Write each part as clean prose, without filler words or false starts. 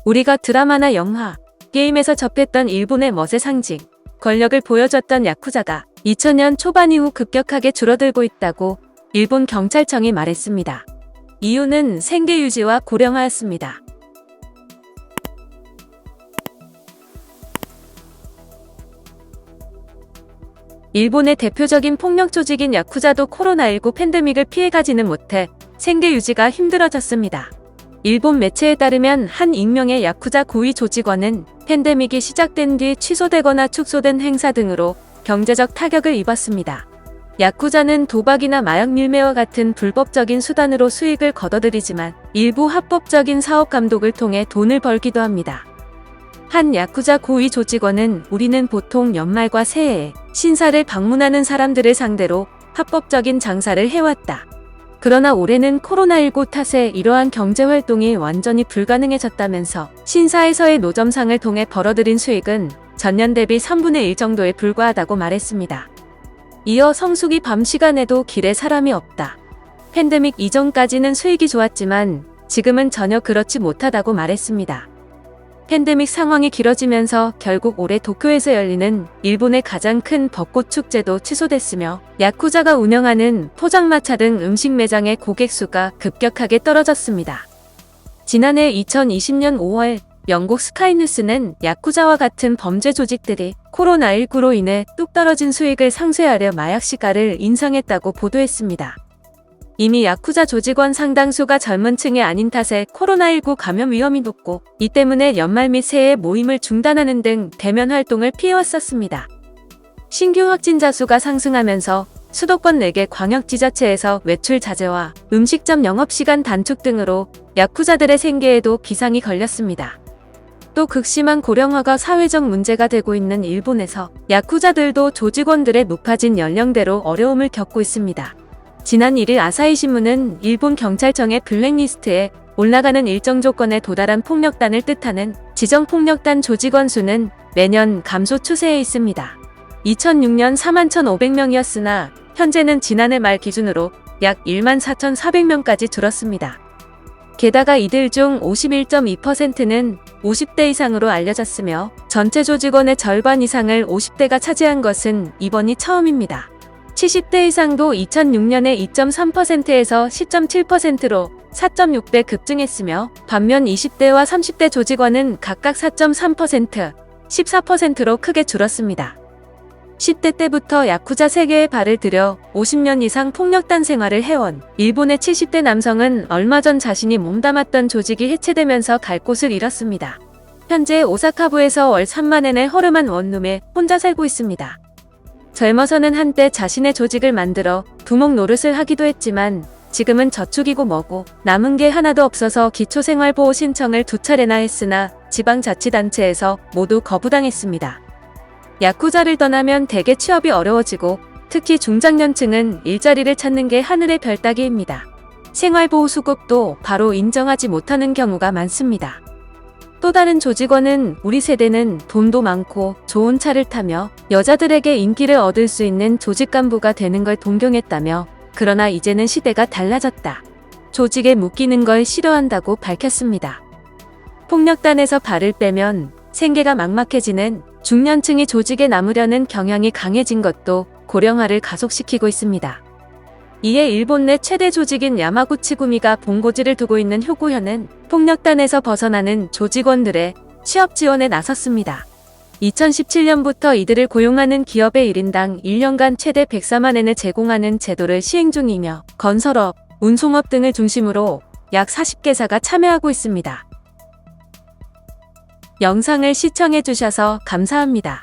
우리가 드라마나 영화, 게임에서 접했던 일본의 멋의 상징, 권력을 보여줬던 야쿠자가 2000년 초반 이후 급격하게 줄어들고 있다고 일본 경찰청이 말했습니다. 이유는 생계 유지와 고령화였습니다. 일본의 대표적인 폭력 조직인 야쿠자도 코로나19 팬데믹을 피해가지는 못해 생계 유지가 힘들어졌습니다. 일본 매체에 따르면 한 익명의 야쿠자 고위 조직원은 팬데믹이 시작된 뒤 취소되거나 축소된 행사 등으로 경제적 타격을 입었습니다. 야쿠자는 도박이나 마약 밀매와 같은 불법적인 수단으로 수익을 거둬들이지만 일부 합법적인 사업 감독을 통해 돈을 벌기도 합니다. 한 야쿠자 고위 조직원은 우리는 보통 연말과 새해에 신사를 방문하는 사람들을 상대로 합법적인 장사를 해왔다. 그러나 올해는 코로나19 탓에 이러한 경제활동이 완전히 불가능해졌다면서 신사에서의 노점상을 통해 벌어들인 수익은 전년 대비 3분의 1 정도에 불과하다고 말했습니다. 이어 성수기 밤 시간에도 길에 사람이 없다. 팬데믹 이전까지는 수익이 좋았지만 지금은 전혀 그렇지 못하다고 말했습니다. 팬데믹 상황이 길어지면서 결국 올해 도쿄에서 열리는 일본의 가장 큰 벚꽃 축제도 취소됐으며 야쿠자가 운영하는 포장마차 등 음식 매장의 고객 수가 급격하게 떨어졌습니다. 지난해 2020년 5월 영국 스카이뉴스는 야쿠자와 같은 범죄 조직들이 코로나19로 인해 뚝 떨어진 수익을 상쇄하려 마약 시가를 인상했다고 보도했습니다. 이미 야쿠자 조직원 상당수가 젊은 층이 아닌 탓에 코로나19 감염 위험이 높고 이 때문에 연말 및 새해 모임을 중단하는 등 대면 활동을 피해왔었습니다. 신규 확진자 수가 상승하면서 수도권 4개 광역지자체에서 외출 자제와 음식점 영업시간 단축 등으로 야쿠자들의 생계에도 기상이 걸렸습니다. 또 극심한 고령화가 사회적 문제가 되고 있는 일본에서 야쿠자들도 조직원들의 높아진 연령대로 어려움을 겪고 있습니다. 지난 1일 아사히신문은 일본 경찰청의 블랙리스트에 올라가는 일정 조건에 도달한 폭력단을 뜻하는 지정폭력단 조직원 수는 매년 감소 추세에 있습니다. 2006년 41,500명이었으나 현재는 지난해 말 기준으로 약 14,400명까지 줄었습니다. 게다가 이들 중 51.2%는 50대 이상으로 알려졌으며 전체 조직원의 절반 이상을 50대가 차지한 것은 이번이 처음입니다. 70대 이상도 2006년에 2.3%에서 10.7%로 4.6배 급증했으며 반면 20대와 30대 조직원은 각각 4.3%, 14%로 크게 줄었습니다. 10대 때부터 야쿠자 세계에 발을 들여 50년 이상 폭력단 생활을 해온 일본의 70대 남성은 얼마 전 자신이 몸담았던 조직이 해체되면서 갈 곳을 잃었습니다. 현재 오사카부에서 월 3만엔의 허름한 원룸에 혼자 살고 있습니다. 젊어서는 한때 자신의 조직을 만들어 두목 노릇을 하기도 했지만 지금은 저축이고 뭐고 남은 게 하나도 없어서 기초생활보호 신청을 2차례나 했으나 지방자치단체에서 모두 거부당했습니다. 야쿠자를 떠나면 대개 취업이 어려워지고 특히 중장년층은 일자리를 찾는 게 하늘의 별 따기입니다. 생활보호수급도 바로 인정하지 못하는 경우가 많습니다. 또 다른 조직원은 우리 세대는 돈도 많고 좋은 차를 타며 여자들에게 인기를 얻을 수 있는 조직 간부가 되는 걸 동경했다며 그러나 이제는 시대가 달라졌다. 조직에 묶이는 걸 싫어한다고 밝혔습니다. 폭력단에서 발을 빼면 생계가 막막해지는 중년층이 조직에 남으려는 경향이 강해진 것도 고령화를 가속시키고 있습니다. 이에 일본 내 최대 조직인 야마구치구미가 본고지를 두고 있는 효고현은 폭력단에서 벗어나는 조직원들의 취업 지원에 나섰습니다. 2017년부터 이들을 고용하는 기업의 1인당 1년간 최대 104만엔을 제공하는 제도를 시행 중이며 건설업, 운송업 등을 중심으로 약 40개사가 참여하고 있습니다. 영상을 시청해주셔서 감사합니다.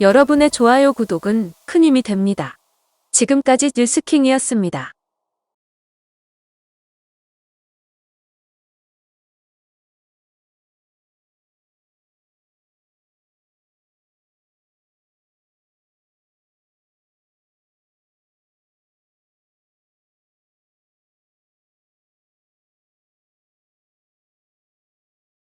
여러분의 좋아요, 구독은 큰 힘이 됩니다. 지금까지 뉴스킹이었습니다.